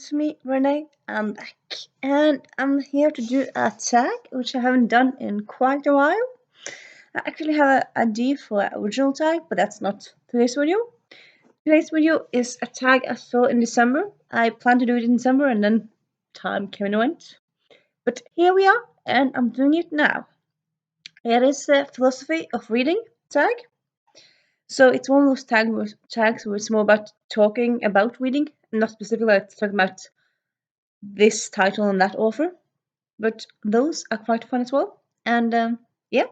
It's me, Renee. I'm back, and I'm here to do a tag, which I haven't done in quite a while. I actually have a idea for an original tag, but that's not today's video. Today's video is a tag I saw in December. I planned to do it in December, and then time came and went. But here we are, and I'm doing it now. It is the philosophy of reading tag. So it's one of those tags where it's more about talking about reading, not specifically like talking about this title and that author, but those are quite fun as well. And yeah,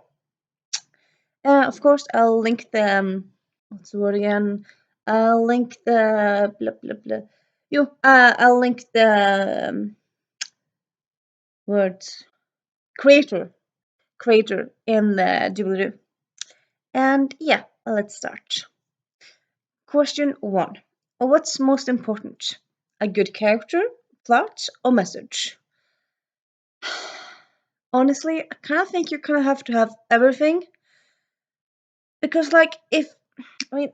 of course, I'll link the what's the word again? I'll link the blah blah blah. I'll link the words creator in the doobly-doo. And yeah, let's start. Question 1. What's most important? A good character, plot, or message? Honestly, I kind of think you kind of have to have everything. Because, like, I mean,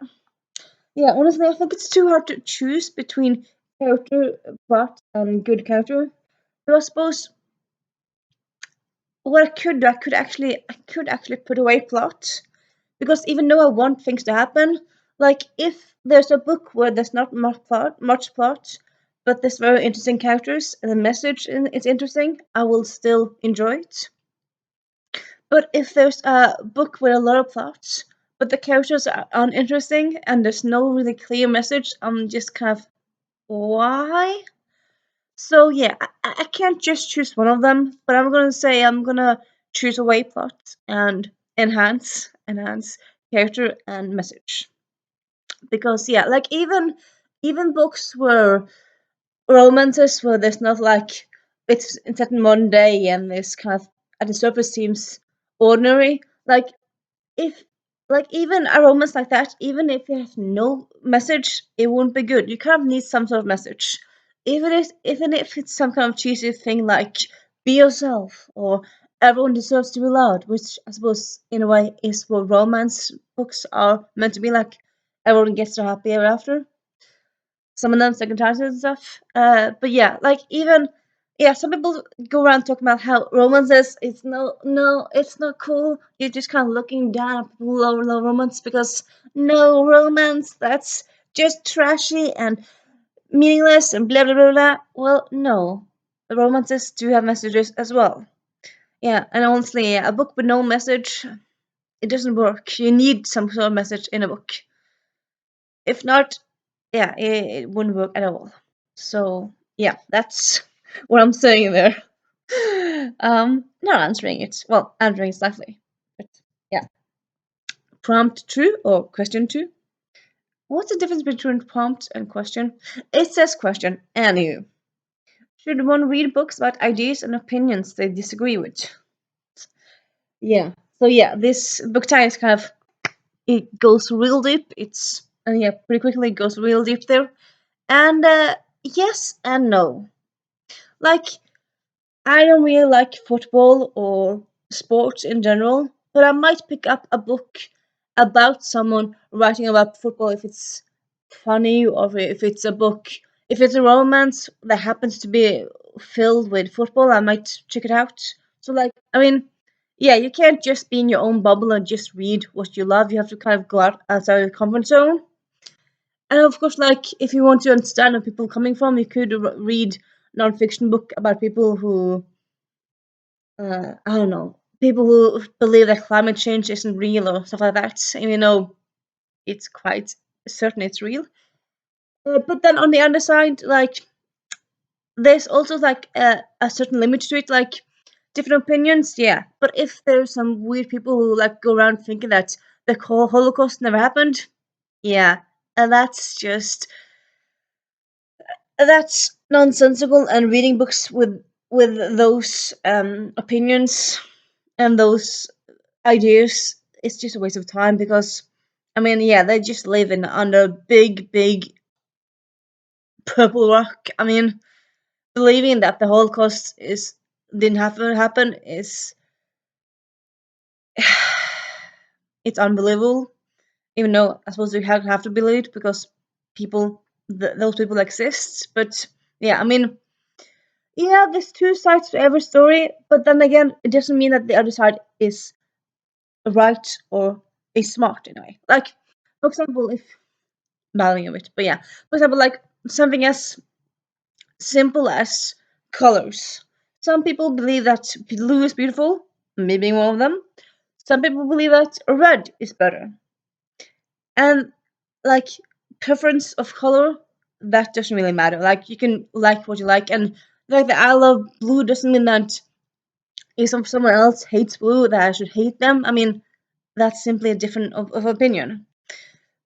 yeah, honestly, I think it's too hard to choose between character, plot, and good character. So I suppose what I could do, I could actually put away plot, because even though I want things to happen, like if there's a book where there's not much plot, but there's very interesting characters and the message is interesting, I will still enjoy it. But if there's a book with a lot of plots, but the characters are uninteresting and there's no really clear message, I'm just kind of why? So yeah, I can't just choose one of them, but I'm gonna say I'm gonna choose away plot and enhance character and message. Because yeah, like even books where romances where there's not like it's set in modern day and this kind of at the surface seems ordinary. If like even a romance like that, even if it has no message, it won't be good. You kind of need some sort of message. Even if it's some kind of cheesy thing like be yourself or everyone deserves to be loved, which I suppose in a way is what romance books are meant to be like. Everyone gets their happy ever after. Some of them second chances and stuff. But yeah, like even yeah, some people go around talking about how romances it's no, it's not cool. You're just kind of looking down at people who love romance because no romance, that's just trashy and meaningless and blah blah blah blah. Well, no, the romances do have messages as well. Yeah, and honestly, yeah, a book with no message, it doesn't work. You need some sort of message in a book. If not, yeah, it wouldn't work at all. So yeah, that's what I'm saying there. Not answering it. Well, answering it slightly. But yeah. Prompt true or question two? What's the difference between prompt and question? It says question. Anywho. Should one read books about ideas and opinions they disagree with? Yeah. So yeah, this book tag is kind of it goes real deep. It's and yeah, pretty quickly it goes real deep there. And yes and no. Like I don't really like football or sports in general, but I might pick up a book about someone writing about football if it's funny or if it's a book. If it's a romance that happens to be filled with football, I might check it out. So, like, I mean, yeah, you can't just be in your own bubble and just read what you love. You have to kind of go out outside your comfort zone. And of course, like, if you want to understand where people are coming from, you could read non-fiction book about people who I don't know, people who believe that climate change isn't real or stuff like that, even though it's quite certain it's real. But then on the other side, like, there's also like a certain limit to it, like different opinions, yeah. But if there's some weird people who like go around thinking that the whole Holocaust never happened, yeah, and that's nonsensical. And reading books with those opinions and those ideas, it's just a waste of time because I mean, yeah, they just live in under a big purple rock. I mean, believing that the Holocaust is didn't happen is it's unbelievable. Even though I suppose you have to believe it because those people exist. But yeah, I mean, yeah, there's two sides to every story, but then again, it doesn't mean that the other side is right or is smart in a way. Like, for example, if valuing of it, but yeah, for example, like something as simple as colors. Some people believe that blue is beautiful, me being one of them. Some people believe that red is better. And like preference of color, that doesn't really matter. Like you can like what you like, and like the I love blue doesn't mean that if someone else hates blue that I should hate them. I mean, that's simply a different of opinion.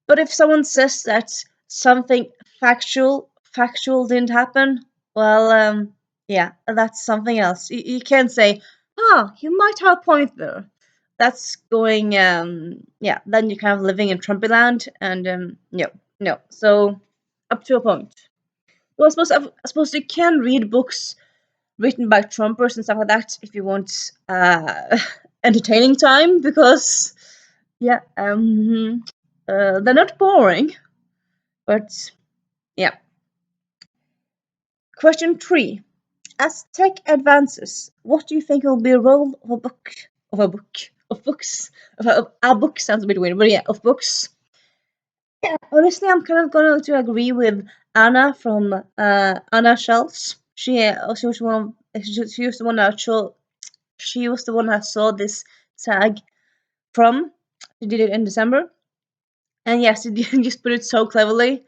But if someone says that something factual didn't happen, well, yeah, that's something else. You can't say, "Ah, you might have a point there." That's going, yeah. Then you're kind of living in Trumpy land, and no, no. So up to a point. Well, I suppose you can read books written by Trumpers and stuff like that if you want entertaining time, because yeah, they're not boring. But yeah. Question 3. As tech advances, what do you think will be a role of a book? Of a book? Of books? Of a book sounds a bit weird, but yeah, of books. Yeah, honestly, I'm kind of going to agree with Anna from Anna Shells. She was one. She was the one that she was the one that saw this tag from. She did it in December, and yes, she just put it so cleverly.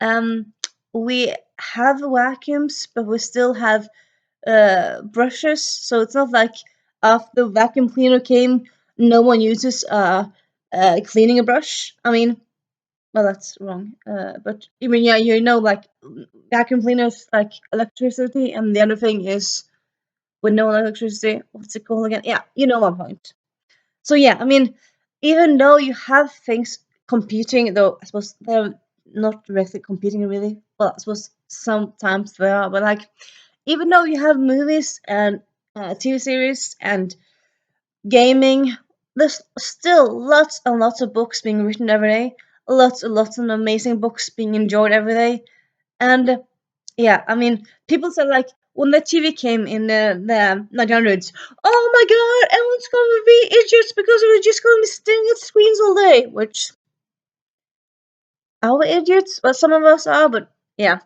Um, we have vacuums, but we still have brushes, so it's not like after the vacuum cleaner came, no one uses cleaning a brush. I mean, well, that's wrong. But I mean, yeah, like vacuum cleaners like electricity, and the other thing is with no electricity. What's it called again? Yeah, you know my point. So yeah, I mean, even though you have things competing, though I suppose they're not directly competing really. Well, I suppose sometimes they are, but like even though you have movies and TV series and gaming, there's still lots and lots of books being written every day. Lots and lots of amazing books being enjoyed every day. And yeah, I mean, people said like when the TV came in the 1900s, oh my god, everyone's gonna be idiots because we're just gonna be staring at screens all day. Which are we idiots? Well, some of us are, but yeah.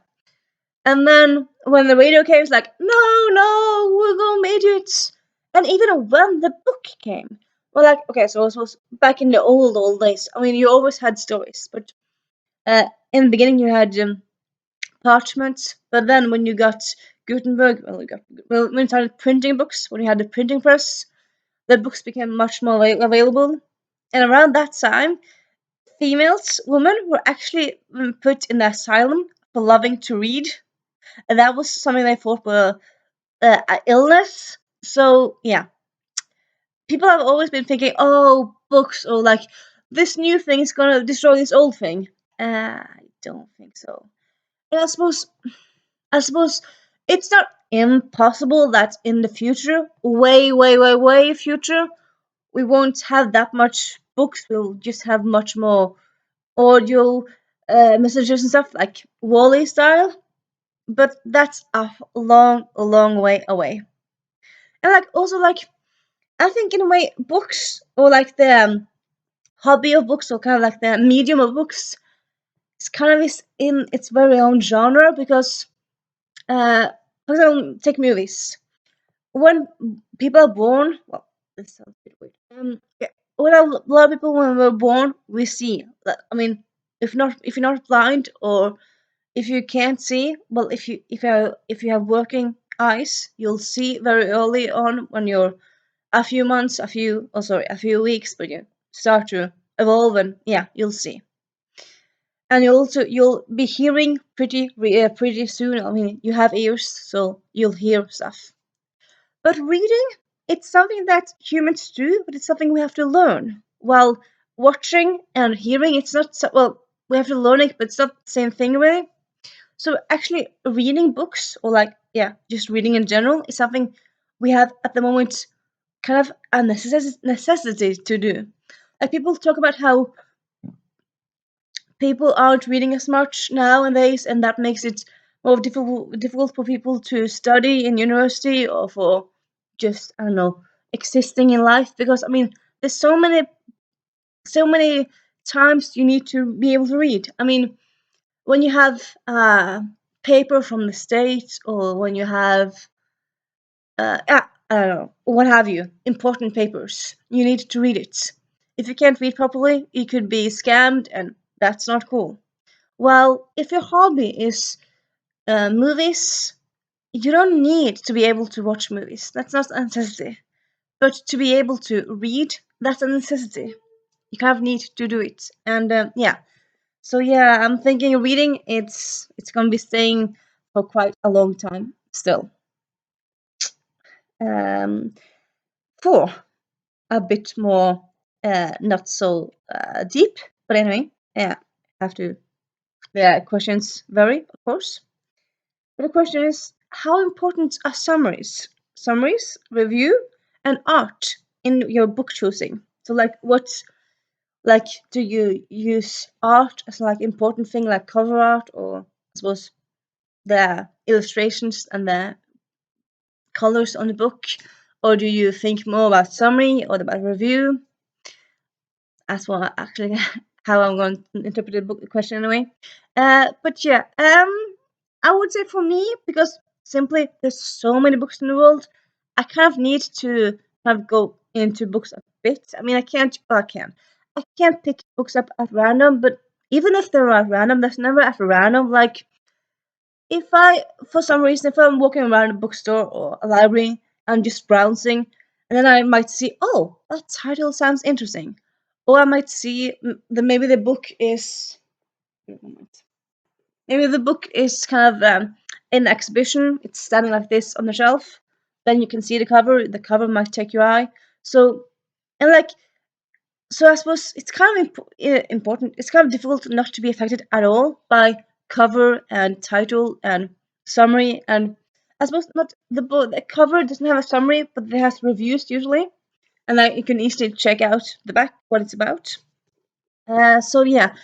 And then when the radio came, it's like, no, no, we're gonna be idiots. And even when the book came, well, like, okay, so it was back in the old days. I mean, you always had stories, but in the beginning you had parchments. But then when you got Gutenberg, when you started printing books, when you had the printing press, the books became much more available. And around that time, women were actually put in the asylum for loving to read. And that was something they thought were illness. So yeah, people have always been thinking, oh, books, or like this new thing is gonna destroy this old thing. I don't think so. And I suppose it's not impossible that in the future, way future, we won't have that much books. We'll just have much more audio messages and stuff like Wally style. But that's a long way away. And like also like I think in a way books or like the hobby of books or kind of like the medium of books is kind of is in its very own genre because for example take movies. When people are born, well, this sounds a bit weird. Yeah, when a lot of people when we're born we see. I mean, if you're not blind or if you can't see, well, if you have working eyes, you'll see very early on when you're a few months, a few weeks, but you start to evolve, and yeah, you'll see. And you'll be hearing pretty soon. I mean, you have ears, so you'll hear stuff. But reading, it's something that humans do, but it's something we have to learn. While watching and hearing, it's not well, we have to learn it, but it's not the same thing really. So actually, reading books or like yeah, just reading in general is something we have at the moment kind of a necessity to do. Like people talk about how people aren't reading as much nowadays, and that makes it more difficult for people to study in university or for just, I don't know, existing in life. Because I mean, there's so many times you need to be able to read. I mean, when you have paper from the States, or when you have I don't know, what have you, important papers, you need to read it. If you can't read properly, you could be scammed, and that's not cool. Well, if your hobby is movies, you don't need to be able to watch movies. That's not a necessity. But to be able to read, that's a necessity. You kind of need to do it. And yeah, so yeah, I'm thinking reading. It's gonna be staying for quite a long time still. Um, Four, a bit more not so deep, but anyway, yeah, have to. The questions vary, of course. But the question is, how important are summaries, review, and art in your book choosing? So, like, do you use art as like important thing, like cover art, or I suppose the illustrations and the colors on the book, or do you think more about summary or about review? That's what actually how I'm going to interpret the book question anyway. But yeah, I would say for me, because simply there's so many books in the world, I kind of need to kind of go into books a bit. I mean, I can't pick books up at random, but even if they're at random, that's never at random. Like, if I, for some reason, if I'm walking around a bookstore or a library, I'm just browsing, and then I might see, oh, that title sounds interesting. Or I might see maybe the book is, wait a moment. Maybe the book is kind of in an exhibition, it's standing like this on the shelf. Then you can see the cover might take your eye. So, and like, so I suppose it's kind of important. It's kind of difficult not to be affected at all by cover and title and summary. And I suppose not the book. The cover doesn't have a summary, but it has reviews usually, and like you can easily check out the back what it's about. So yeah.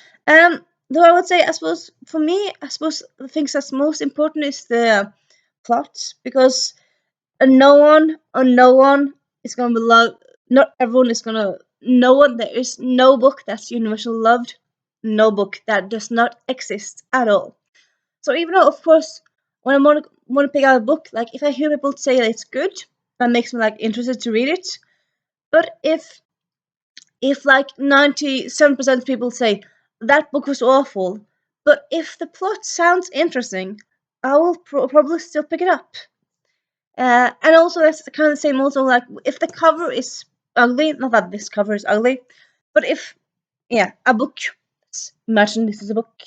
Though I would say, I suppose for me, I suppose the things that's most important is the plot, because no one is gonna be loved. Not everyone is gonna. No one. There is no book that's universally loved. No book that does not exist at all. So even though, of course, when I want to pick out a book, like if I hear people say that it's good, that makes me like interested to read it. But if like 97% of people say that book was awful, but if the plot sounds interesting, I will probably still pick it up. And also that's kind of the same also, like if the cover is ugly, not that this cover is ugly, but if, yeah, a book, let's imagine this is a book,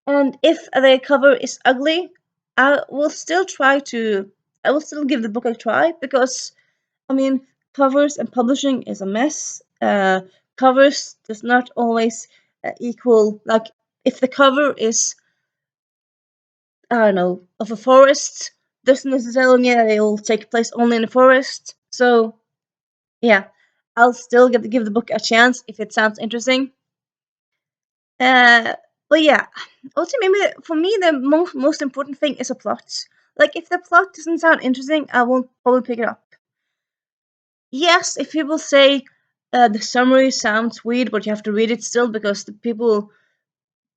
and if the cover is ugly, I will still I will still give the book a try, because I mean, covers and publishing is a mess. Covers does not always equal, like, if the cover is, I don't know, of a forest, doesn't necessarily mean that it will take place only in a forest. So yeah, I'll still give the book a chance if it sounds interesting. Uh, but yeah, also maybe for me the most important thing is a plot. Like if the plot doesn't sound interesting, I won't probably pick it up. Yes, if people say the summary sounds weird, but you have to read it still because the people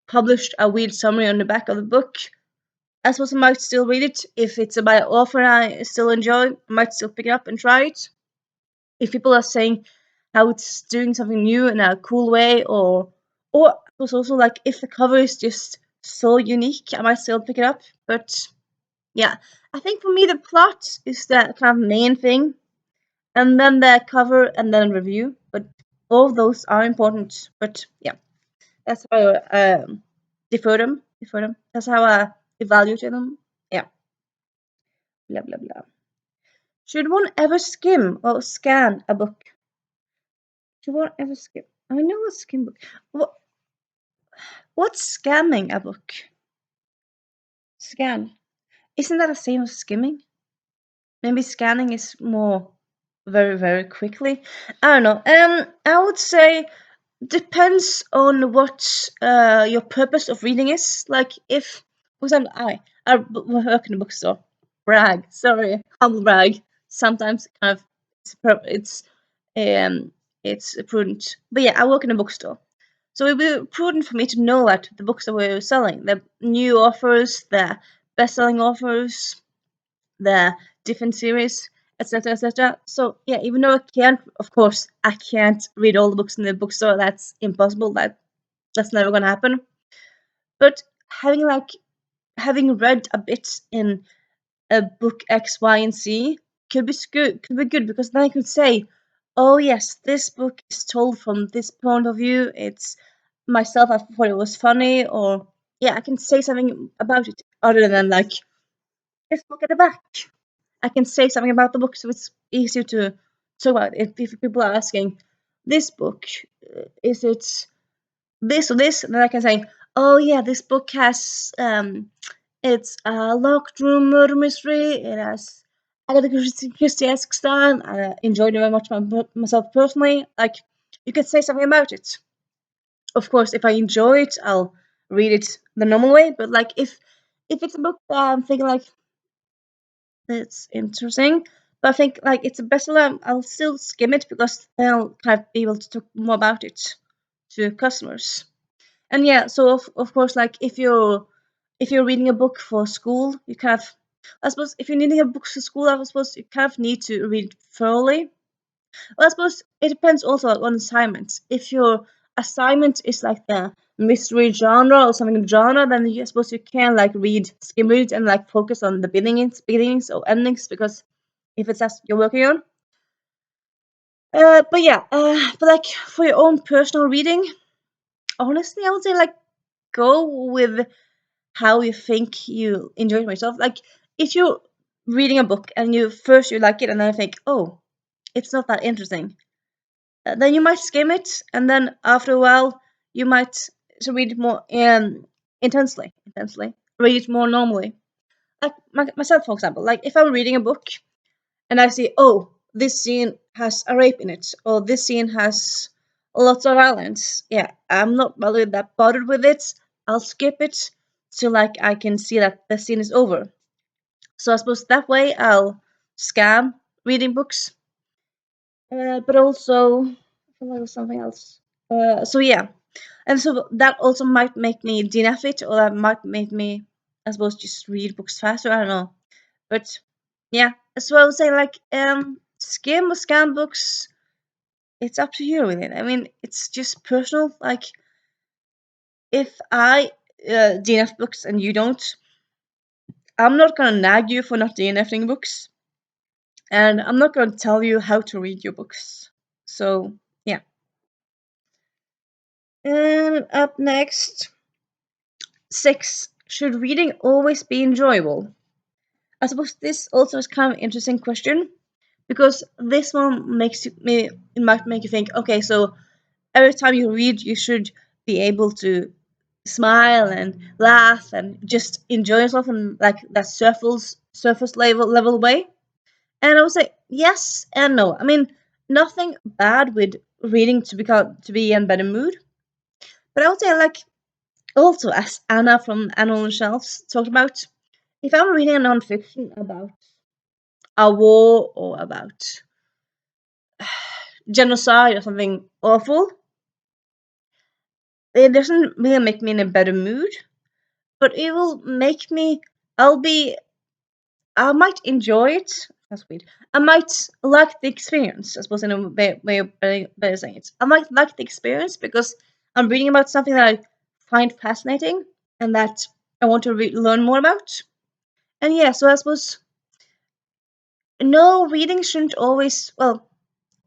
published a weird summary on the back of the book, I suppose I might still read it. If it's about an author I still enjoy, I might still pick it up and try it. If people are saying how it's doing something new in a cool way, or it was also like if the cover is just so unique, I might still pick it up. But yeah, I think for me the plot is the kind of main thing, and then the cover, and then review. But all of those are important. But yeah, that's how I defer them. Defer them. That's how I evaluate them. Yeah. Blah blah blah. Should one ever skim or scan a book? Should one ever skim? I know a skim book. What? What's scanning a book? Scan. Isn't that the same as skimming? Maybe scanning is more very very quickly. I don't know. I would say depends on what your purpose of reading is. Like if For example, I work in a bookstore. Brag, sorry, humble brag. Sometimes kind of it's um it's prudent, but yeah, I work in a bookstore, so it would be prudent for me to know that the books that we're selling, the new authors, the best-selling authors, the different series, etc., etc. So yeah, even though I can't, of course, I can't read all the books in the bookstore. That's impossible. That's never gonna happen. But having read a bit in a book X, Y, and Z could be good because then I could say, oh yes, this book is told from this point of view. It's myself. I thought it was funny, or yeah, I can say something about it other than like just look at the back. I can say something about the book, so it's easier to talk about. If people are asking, this book, is it this or this? And then I can say, oh yeah, this book has it's a locked room murder mystery. It has Agatha Christie style. I enjoyed it very much myself personally. Like you could say something about it. Of course, if I enjoy it, I'll read it the normal way. But like if it's a book that I'm thinking like it's interesting, but I think like it's a bestseller, I'll still skim it because then I'll kind of be able to talk more about it to customers. And yeah, so of course, like if you're reading a book for school, you kind of, I suppose if you're reading a book for school, I suppose you kind of need to read thoroughly. Well, I suppose it depends also on assignments. If your assignment is like the mystery genre or something genre, then I suppose you can like skim read and like focus on the beginnings or endings because if it's that you're working on. But yeah, but like for your own personal reading, honestly, I would say like go with how you think you enjoy it myself. Like if you're reading a book and you like it and then think, oh, it's not that interesting, then you might skim it, and then after a while you might read it more intensely, read it more normally. Like myself, for example, like if I'm reading a book and I see, oh, this scene has a rape in it, or this scene has lots of violence. Yeah, I'm not really that bothered with it. I'll skip it till like I can see that the scene is over. So I suppose that way I'll scam reading books. But also, I feel like it was something else. So yeah, and so that also might make me DNF it, or that might make me, I suppose, just read books faster. I don't know, but yeah. So I would say like skim or scan books. It's up to you with it. I mean, it's just personal. Like if I DNF books and you don't, I'm not gonna nag you for not DNFing books, and I'm not gonna tell you how to read your books. So yeah. And up next, 6. Should reading always be enjoyable? I suppose this also is kind of an interesting question because this one it might make you think, okay, so every time you read, you should be able to smile and laugh and just enjoy yourself in like that surface level way. And I would say yes and no. I mean, nothing bad with reading to be in better mood, but I would say like also as Anna from Anna on the Shelves talked about, if I'm reading a nonfiction about a war or about genocide or something awful, it doesn't really make me in a better mood, but it will make me. I'll be. I might enjoy it. That's weird. I might like the experience. I suppose in a way of better saying it. I might like the experience because I'm reading about something that I find fascinating and that I want to learn more about. And yeah, so I suppose no, reading shouldn't always. Well,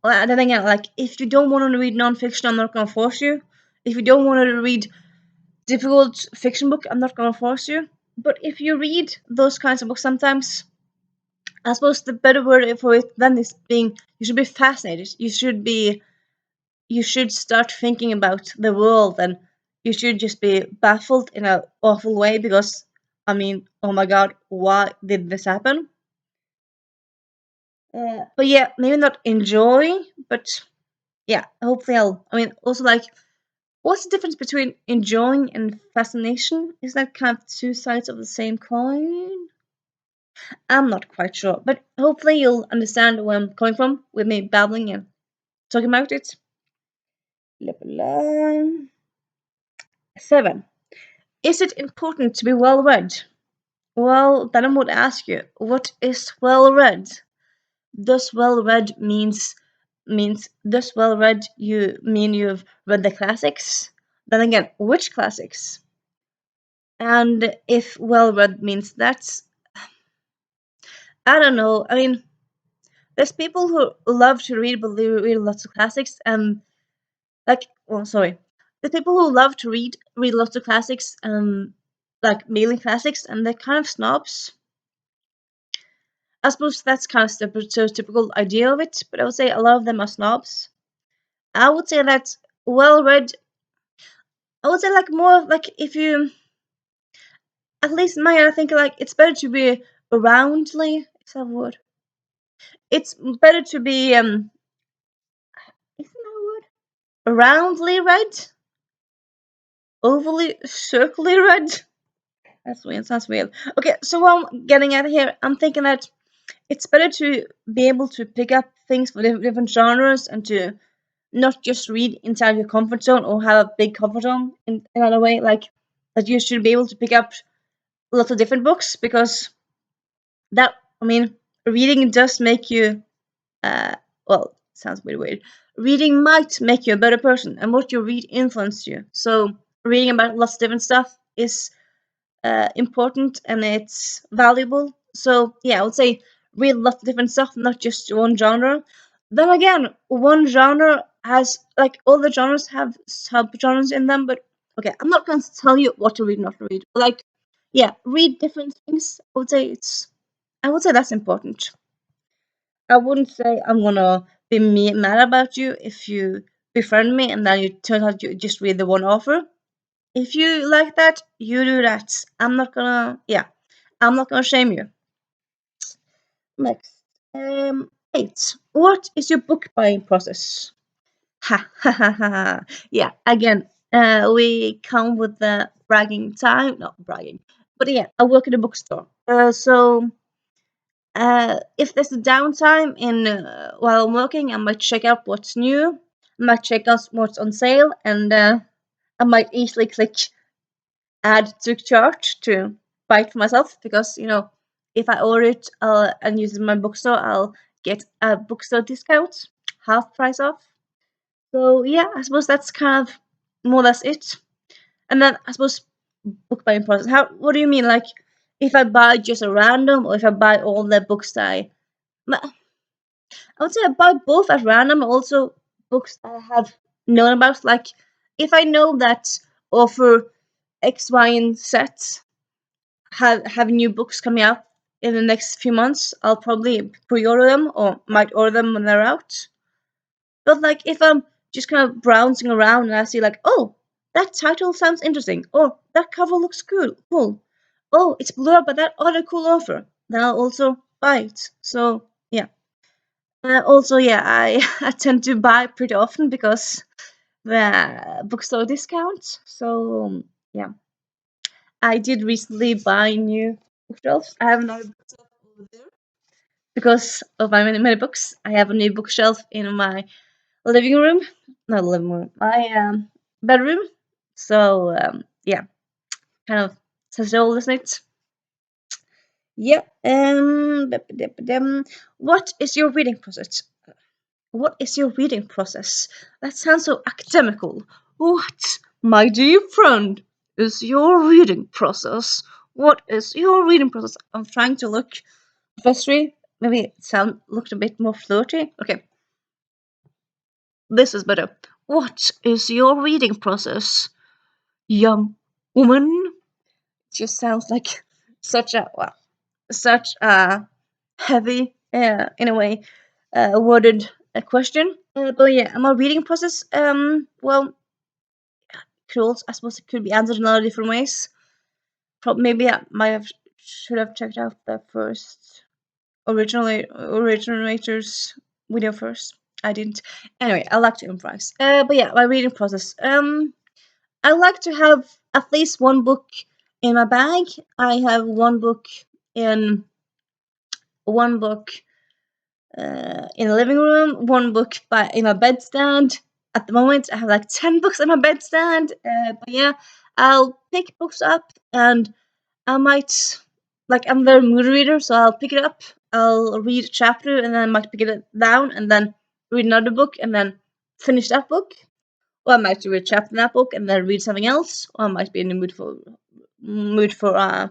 then again, like if you don't want to read nonfiction, I'm not gonna force you. If you don't want to read difficult fiction book, I'm not gonna force you. But if you read those kinds of books sometimes, I suppose the better word for it then is being you should be fascinated. You should start thinking about the world and you should just be baffled in an awful way because I mean, oh my god, why did this happen? But yeah, maybe not enjoy, but yeah, hopefully I mean, also like What's the difference between enjoying and fascination? Is that kind of two sides of the same coin? I'm not quite sure, but hopefully you'll understand where I'm coming from with me babbling and talking about it. Blah, blah. 7. Is it important to be well read? Well, then I would ask you, what is well read? Does well read means does well read you mean you've read the classics? Then again, which classics? And if well read means that's, I don't know. I mean, there's people who love to read, but they read lots of classics, and like, well, sorry, the people who love to read lots of classics, like mainly classics, and they're kind of snobs. I suppose that's kind of the stereotypical idea of it, but I would say a lot of them are snobs. I would say that well read. I would say like more like if you, at least in my, I think like it's better to be roundly. Is that a word? It's better to be isn't that a word? Roundly read, overly circly read. That's weird. Sounds weird. Okay, so what I'm getting at here, I'm thinking that it's better to be able to pick up things for different genres and to not just read inside your comfort zone or have a big comfort zone in another way. Like that you should be able to pick up lots of different books because that, I mean, reading does make you, uh, well, sounds really weird. Reading might make you a better person, and what you read influences you. So reading about lots of different stuff is important and it's valuable. So yeah, I would say read lots of different stuff, not just one genre. Then again, one genre has like all the genres have subgenres in them, but okay, I'm not going to tell you what to read, not to read. Like, yeah, read different things. I would say that's important. I wouldn't say I'm gonna be mad about you if you befriend me and then you turn out you just read the one offer. If you like that, you do that. I'm not gonna shame you. Next. 8. What is your book buying process? Ha ha ha ha. Ha. Yeah, again, we come with the bragging time. Not bragging. But yeah, I work at a bookstore. If there's a downtime in while I'm working, I might check out what's new. I might check out what's on sale, and I might easily click add to cart to buy it for myself because if I order it and use it in my bookstore, I'll get a bookstore discount, half price off. So yeah, I suppose that's kind of more or less it. And then I suppose book buying process. What do you mean? Like if I buy just a random, or if I buy all the books I would say I buy both at random, also books I have known about. Like if I know that offer X, Y, and Z have new books coming out in the next few months, I'll probably pre-order them or might order them when they're out. But like if I'm just kind of browsing around and I see like, oh, that title sounds interesting, or that cover looks cool. Oh, it's blurred by that other cool offer. Then I'll also buy it. So yeah. Also, yeah, I, I tend to buy pretty often because the bookstore discounts. So yeah, I did recently buy new bookshelves. I have another bookshelf over there because of my many books. I have a new bookshelf in my living room, not living room, my bedroom. So yeah, kind of says it all, isn't it? Yeah. What is your reading process? What is your reading process? That sounds so academical. What, my dear friend, is your reading process? What is your reading process? I'm trying to look professory. Maybe it looked a bit more flirty. Okay, this is better. What is your reading process, young woman? It just sounds like such a such a heavy, in a way, worded question. But yeah, my reading process, well, I suppose it could be answered in a lot of different ways. Maybe I might have should have checked out the first originator's video first. I didn't. Anyway, I like to improvise. But yeah, my reading process. I like to have at least one book in my bag. I have in one book in the living room, one book in my bedstand. At the moment, I have like 10 books in my bedstand. But yeah, I'll pick books up and I might, like, I'm a very mood reader, so I'll pick it up, I'll read a chapter, and then I might pick it down and then read another book and then finish that book. Or I might read a chapter in that book and then read something else. Or I might be in the mood for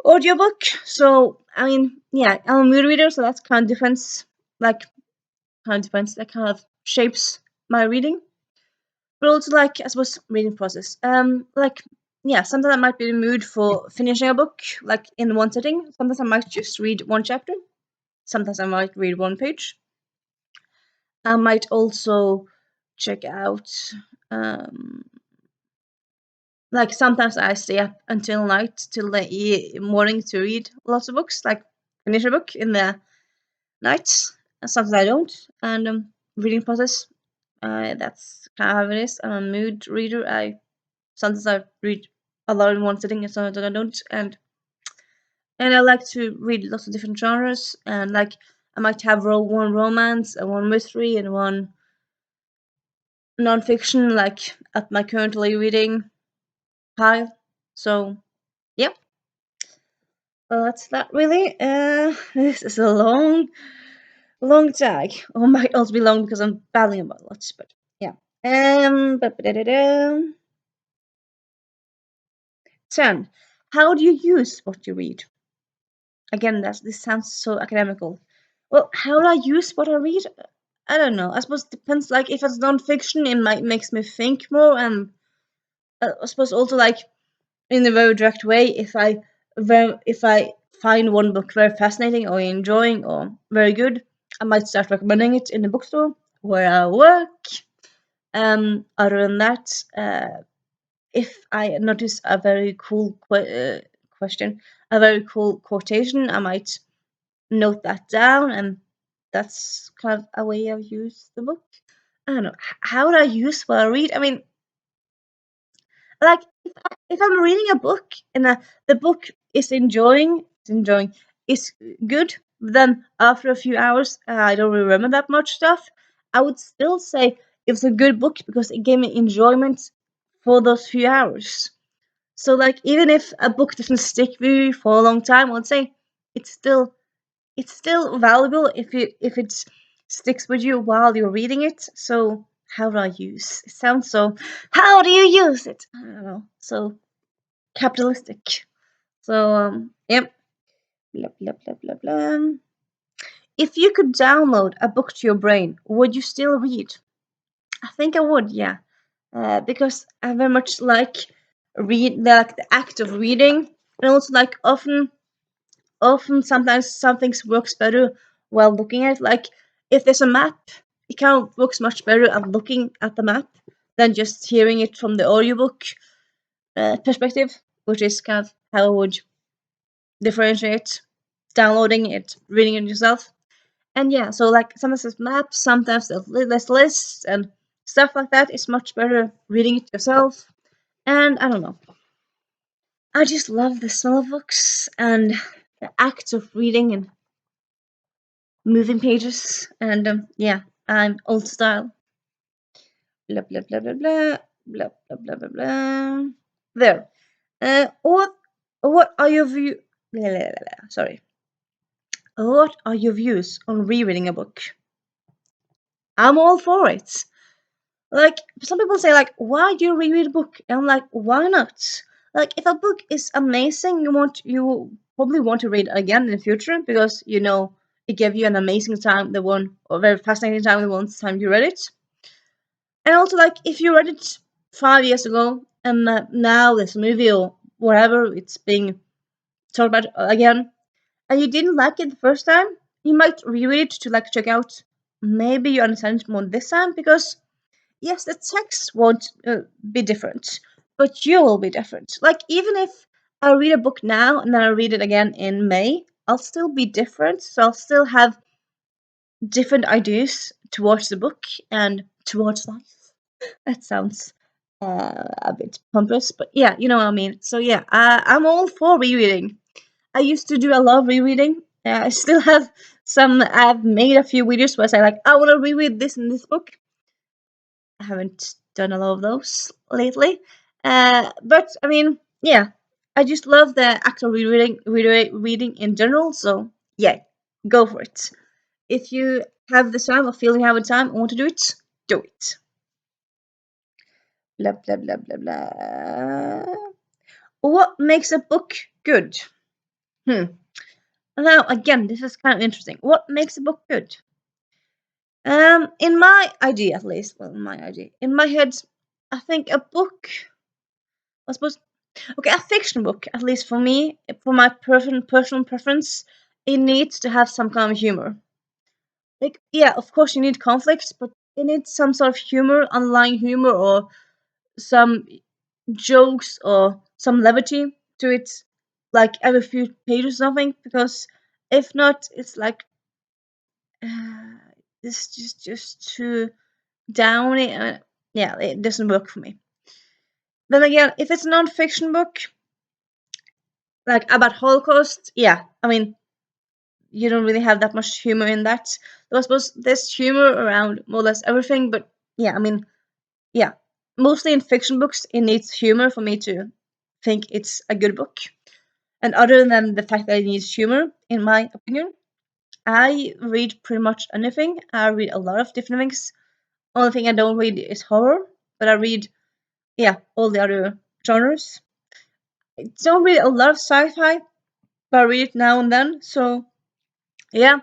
audiobook. So I mean, yeah, I'm a mood reader, so that's kind of difference. Like kind of difference that kind of shapes my reading. But also, like, I suppose reading process. Like, yeah, sometimes I might be in the mood for finishing a book, like in one sitting. Sometimes I might just read one chapter. Sometimes I might read one page. I might also check out um like sometimes I stay up until night till the morning to read lots of books, like finish a book in the night. And sometimes I don't. And reading process, that's kind of how it is. I'm a mood reader. Sometimes I read a lot in one sitting, and sometimes I don't. And I like to read lots of different genres. And like I might have one romance, and one mystery, and one nonfiction, like at my currently reading pile. So yeah. That's that really. This is a long tag. Or might also be long because I'm babbling about lots, but yeah. Ba-ba-da-da-da. 10. How do you use what you read? Again, this sounds so academical. Well, how do I use what I read? I don't know. I suppose it depends. Like, if it's non-fiction, it might makes me think more, and I suppose also like in a very direct way. If I find one book very fascinating or enjoying or very good, I might start recommending it in the bookstore where I work. Other than that, if I notice a very cool question, a very cool quotation, I might note that down, and that's kind of a way I've used the book. I don't know. How do I use what I read? I mean, like if I'm reading a book and the book is is good, then after a few hours I don't remember that much stuff. I would still say it's a good book because it gave me enjoyment for those few hours. So like even if a book doesn't stick with you for a long time, I would say it's still it's still valuable if it sticks with you while you're reading it. So how do I use? It sounds so. How do you use it? I don't know. So capitalistic. So yep. Blah blah blah blah blah. If you could download a book to your brain, would you still read? I think I would. Yeah. Because I very much like the act of reading, and also like often sometimes some things works better while looking at it. Like if there's a map, it kind of works much better at looking at the map than just hearing it from the audiobook perspective, which is kind of how I would differentiate downloading it, reading it yourself. And yeah, so like sometimes there's maps, sometimes there's lists and stuff like that. It's much better reading it yourself. And I don't know. I just love the smell of books and the act of reading and moving pages. And yeah, I'm old style. Blah blah blah blah blah blah blah blah blah blah. There. What are your view? Blah, blah, blah, blah. Sorry. What are your views on rereading a book? I'm all for it. Like some people say, like, why do you reread a book? And I'm like, why not? Like, if a book is amazing, you probably want to read it again in the future because you know it gave you an amazing time, the one or very fascinating time, the one time you read it. And also, like, if you read it 5 years ago and now this movie or whatever it's being talked about again, and you didn't like it the first time, you might reread it to like check out. Maybe you understand it more this time because yes, the text won't be different, but you will be different. Like even if I read a book now and then I read it again in May, I'll still be different. So I'll still have different ideas towards the book and towards life. That sounds A bit pompous, but yeah, you know what I mean. So yeah, I'm all for rereading. I used to do a lot of rereading. I still have some. I've made a few videos where I say like, I want to reread this in this book. I haven't done a lot of those lately. But I mean, yeah, I just love the act of reading in general. So yeah, go for it. If you have the time or feel you have the time and want to do it, do it. Blah blah blah blah blah. What makes a book good? Hmm. Now again, this is kind of interesting. What makes a book good? In my idea at least, well, in my head, I think a book. I suppose okay, a fiction book, at least for me, for my personal preference, it needs to have some kind of humor. Like, yeah, of course you need conflict, but it needs some sort of humor, underlying humor, or some jokes or some levity to it, like every few pages or something. Because if not, it's like it's just too downy. Yeah, it doesn't work for me. Then again, if it's a non-fiction book, like about Holocaust, yeah, I mean, you don't really have that much humor in that. Though I suppose there's humor around more or less everything, but yeah, I mean, yeah, mostly in fiction books, it needs humor for me to think it's a good book. And other than the fact that it needs humor, in my opinion, I read pretty much anything. I read a lot of different things. Only thing I don't read is horror, but I read, yeah, all the other genres. I don't read a lot of sci-fi, but I read it now and then. So yeah,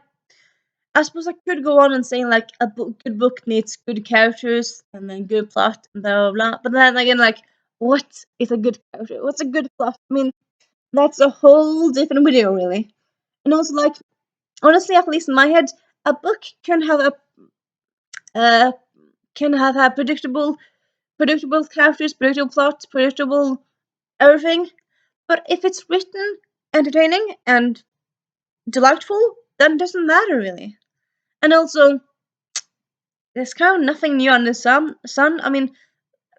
I suppose I could go on and say like good book needs good characters and then good plot and blah blah blah. But then again, like, what is a good character? What's a good plot? I mean, that's a whole different video, really. And also, like, honestly, at least in my head, a book uh can have predictable characters, predictable plot, predictable everything. But if it's written entertaining and delightful, then it doesn't matter really. And also, there's kind of nothing new under the sun. I mean,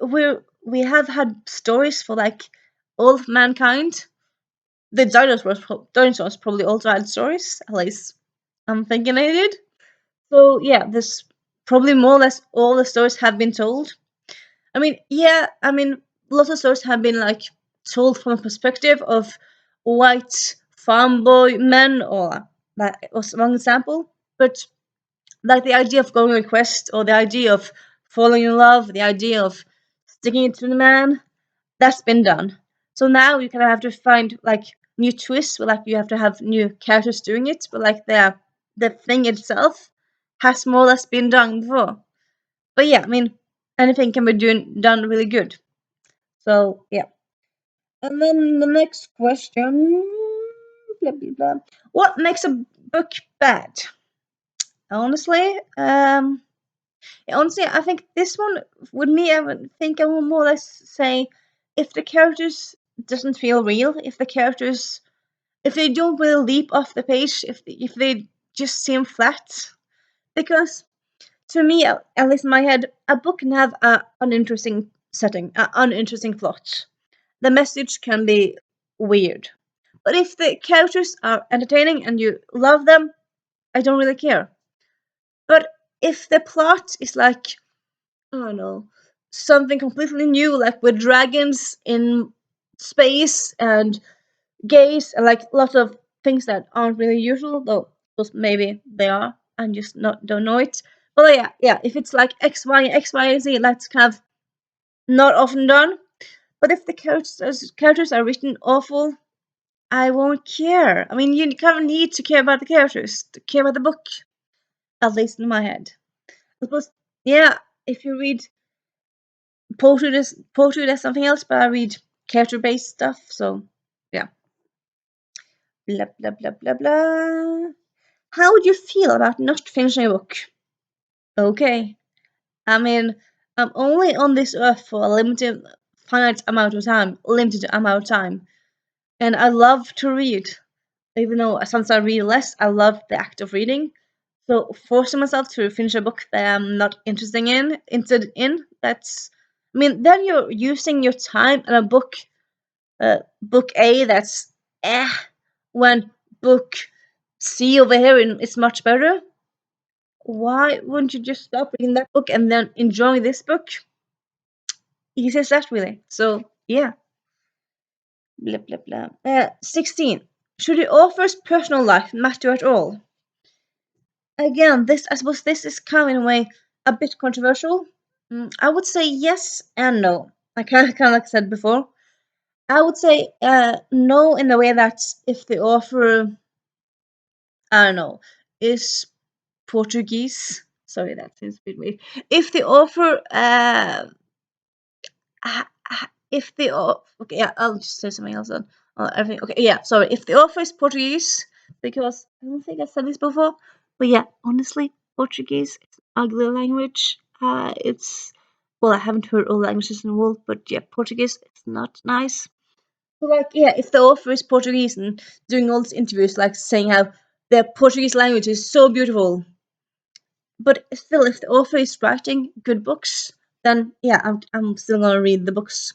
we have had stories for like all of mankind. The dinosaurs probably also had stories. At least I'm thinking they did. So yeah, this probably more or less all the stories have been told. I mean, yeah, I mean, lots of stories have been like told from a perspective of white farm boy men, or that was one example. But like the idea of going on a quest, or the idea of falling in love, the idea of sticking it to the man, that's been done. So now you kind of have to find like new twists, where like you have to have new characters doing it, but like the thing itself has more or less been done before. But yeah, I mean, anything can be done really good. So yeah. And then the next question, blah blah blah. What makes a book bad? Honestly, I think this one with me, I would think I would more or less say if the characters doesn't feel real, if they don't really leap off the page, if they just seem flat, because to me, at least in my head, a book can have an uninteresting setting, an uninteresting plot. The message can be weird, but if the characters are entertaining and you love them, I don't really care. But if the plot is like, I don't know, something completely new, like with dragons in space and gays and like lots of things that aren't really usual, though maybe they are and just not don't know it. But yeah, yeah, if it's like X, Y, and Z, that's kind of not often done. But if the characters are written awful, I won't care. I mean, you kind of need to care about the characters to care about the book, at least in my head. I suppose, yeah, if you read poetry, that's something else, but I read character based stuff, so yeah. Blah blah blah blah blah. How would you feel about not finishing a book? Okay. I mean, I'm only on this earth for a finite amount of time, limited amount of time, and I love to read. Even though sometimes I read less, I love the act of reading. So forcing myself to finish a book that I'm not interested in, that's I mean, then you're using your time on a book A that's eh, when book C over here is much better. Why wouldn't you just stop reading that book and then enjoy this book? Easy as that, really. So, yeah. Blah, blah, blah. 16. Should the author's personal life matter at all? Again, I suppose this is kind of in a way a bit controversial. I would say yes and no. I kind of like I said before. I would say no in the way that if the author, I don't know, is Portuguese. Sorry, that seems a bit weird. If the author, if the okay, yeah, I'll just say something else on everything. Okay, yeah, sorry. If the author is Portuguese, because I don't think I've said this before, but yeah, honestly, Portuguese it's an ugly language. It's well, I haven't heard all languages in the world, but yeah, Portuguese it's not nice. So like, yeah, if the author is Portuguese and doing all these interviews, like saying how the Portuguese language is so beautiful, but still, if the author is writing good books, then yeah, I'm still gonna read the books.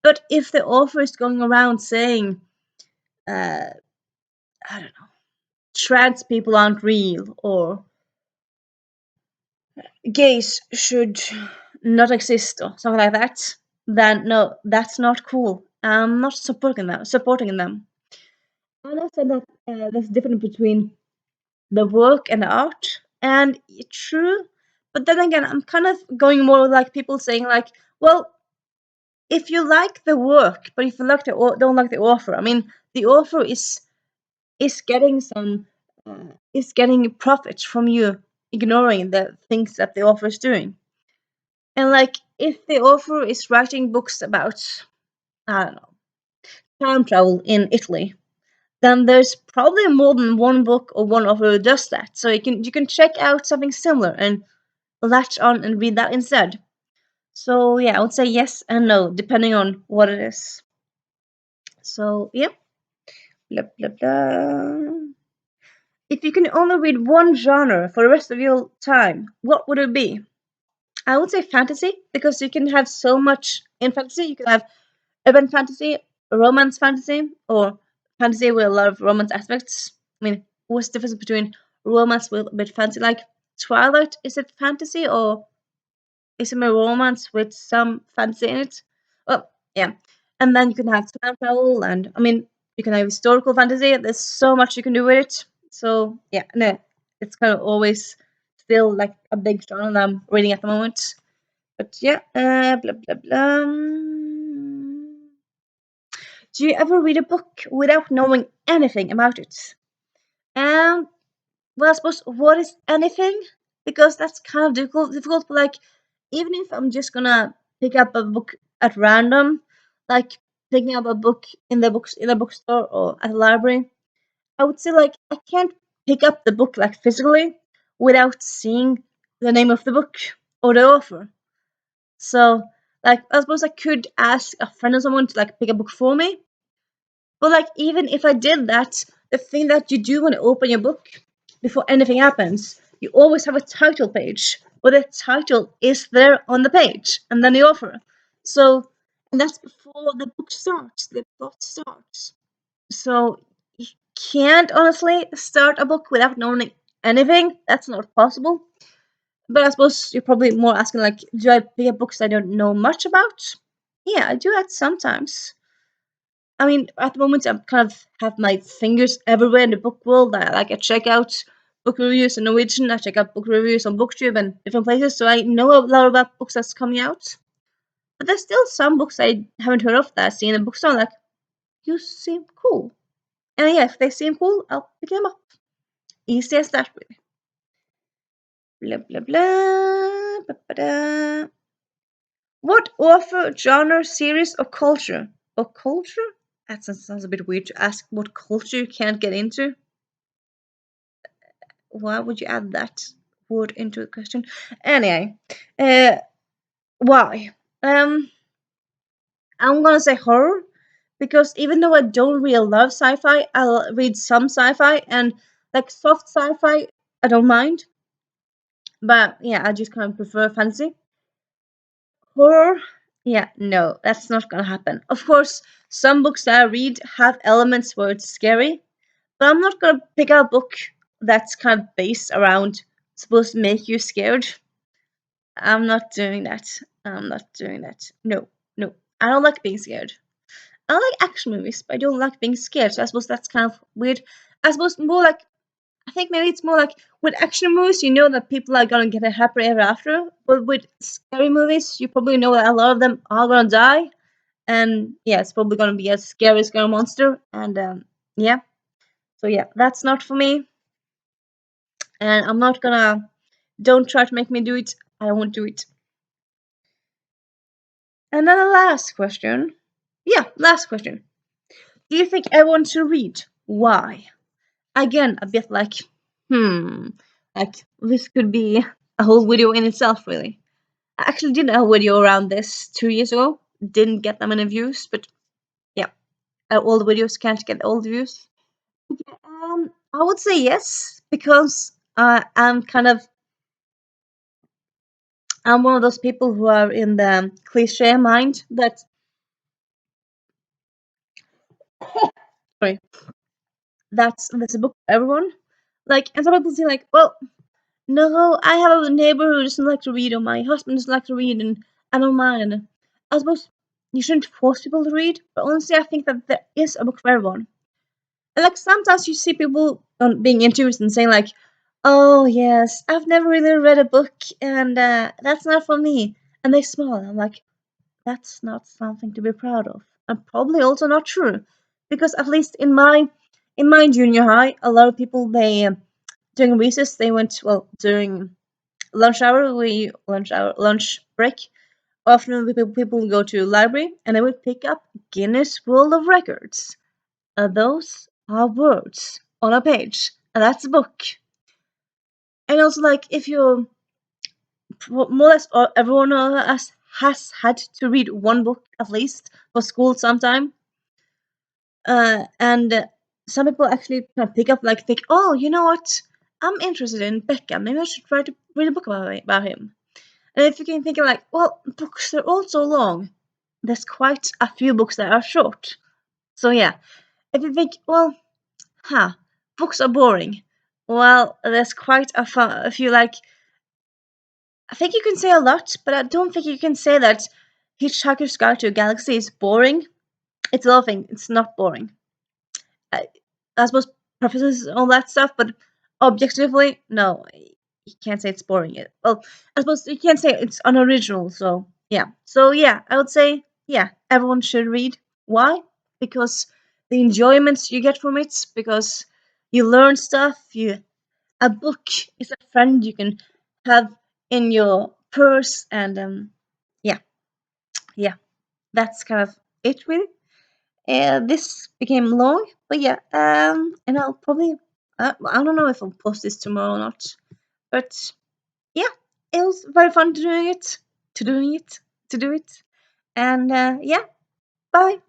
But if the author is going around saying, I don't know, trans people aren't real or gays should not exist or something like that, then no, that's not cool. I'm not supporting them. And I said that there's a difference between the work and the art, and true. But then again, I'm kind of going more like people saying like, well, if you like the work, but if you like don't like the author, I mean, the author is getting some is getting profits from you ignoring the things that the author is doing. And like if the author is writing books about I don't know time travel in Italy, then there's probably more than one book or one author who does that. So you can check out something similar and latch on and read that instead. So yeah, I would say yes and no depending on what it is. So yeah, blah blah blah. If you can only read one genre for the rest of your time, what would it be? I would say fantasy because you can have so much in fantasy. You can have urban fantasy, romance fantasy, or fantasy with a lot of romance aspects. I mean, what's the difference between romance with a bit fantasy? Like Twilight, is it fantasy or is it a romance with some fantasy in it? Well, yeah. And then you can have time travel, and I mean, you can have historical fantasy. There's so much you can do with it. So yeah, no, it's kind of always still like a big genre that I'm reading at the moment. But yeah, blah blah blah. Do you ever read a book without knowing anything about it? Um, well, I suppose what is anything? Because that's kind of difficult. But like, even if I'm just gonna pick up a book at random, like picking up a book in a bookstore or at a library, I would say like I can't pick up the book like physically without seeing the name of the book or the author. So like I suppose I could ask a friend or someone to like pick a book for me. But like even if I did that, the thing that you do when you open your book before anything happens, you always have a title page where the title is there on the page and then the author. So and that's before the book starts, the plot starts. So you can't honestly start a book without knowing anything. That's not possible. But I suppose you're probably more asking like, do I pick up books I don't know much about? Yeah, I do that sometimes. I mean, at the moment, I kind of have my fingers everywhere in the book world. I check out book reviews in Norwegian. I check out book reviews on BookTube and different places, so I know a lot about books that's coming out. But there's still some books I haven't heard of that I see in a bookstore. Like, you seem cool, and yeah, if they seem cool, I'll pick them up. Easy as that, really. Blah blah blah. Ba-ba-da. What author, genre, series, or culture? Or culture? That sounds a bit weird to ask what culture you can't get into. Why would you add that word into the question? Anyway, uh, why? I'm gonna say horror because even though I don't really love sci-fi, I'll read some sci-fi and like soft sci-fi. I don't mind, but yeah, I just kind of prefer fantasy. Horror? Yeah, no, that's not gonna happen. Of course, some books that I read have elements where it's scary, but I'm not gonna pick out a book that's kind of based around supposed to make you scared. I'm not doing that. I'm not doing that. No, no. I don't like being scared. I like action movies, but I don't like being scared. So I suppose that's kind of weird. I suppose more like I think maybe it's more like with action movies, you know that people are gonna get a happy ever after. But with scary movies, you probably know that a lot of them are gonna die. And yeah, it's probably gonna be a scary monster. And yeah, so yeah, that's not for me. And I'm not gonna. Don't try to make me do it. I won't do it. And then the last question. Yeah, last question. Do you think everyone should read? Why? Again, a bit like, hmm, like this could be a whole video in itself, really. I actually did a video around this 2 years ago. Didn't get that many views, but yeah, all the videos can't get all the views. Yeah, I would say yes because I'm one of those people who are in the cliche mind that sorry, that's a book for everyone. Like, and some people say like, well, no, I have a neighbor who doesn't like to read, or my husband doesn't like to read, and I don't mind. And I suppose you shouldn't force people to read, but honestly, I think that there is a book for everyone. And like sometimes you see people being interviewed and saying like, "Oh yes, I've never really read a book, and that's not for me." And they smile. I'm like, that's not something to be proud of, and probably also not true, because at least in my junior high, a lot of people they during recess they went during lunch break. Often people would go to the library and they would pick up Guinness World of Records. Those are words on a page, and that's a book. And also, like, if you're more or less everyone of us has had to read one book at least for school sometime. And some people actually kind of pick up, like, think, oh, you know what? I'm interested in Becca. Maybe I should try to read a book about him. And if you can think of like, well, books are all so long. There's quite a few books that are short. So yeah, if you think, well, books are boring. Well, there's quite a few like. I think you can say a lot, but I don't think you can say that Hitchhiker's Guide to the Galaxy is boring. It's a lot of things. It's not boring. I, I suppose prefaces all that stuff, but objectively, no, you can't say it's boring. Well, I suppose you can't say it's unoriginal. So yeah, I would say yeah, everyone should read. Why? Because the enjoyments you get from it, because you learn stuff. A book is a friend you can have in your purse, and yeah, yeah, that's kind of it really. This became long, but yeah, and I'll probably, I don't know if I'll post this tomorrow or not, but yeah, it was very fun to doing it, to do it, and yeah, bye.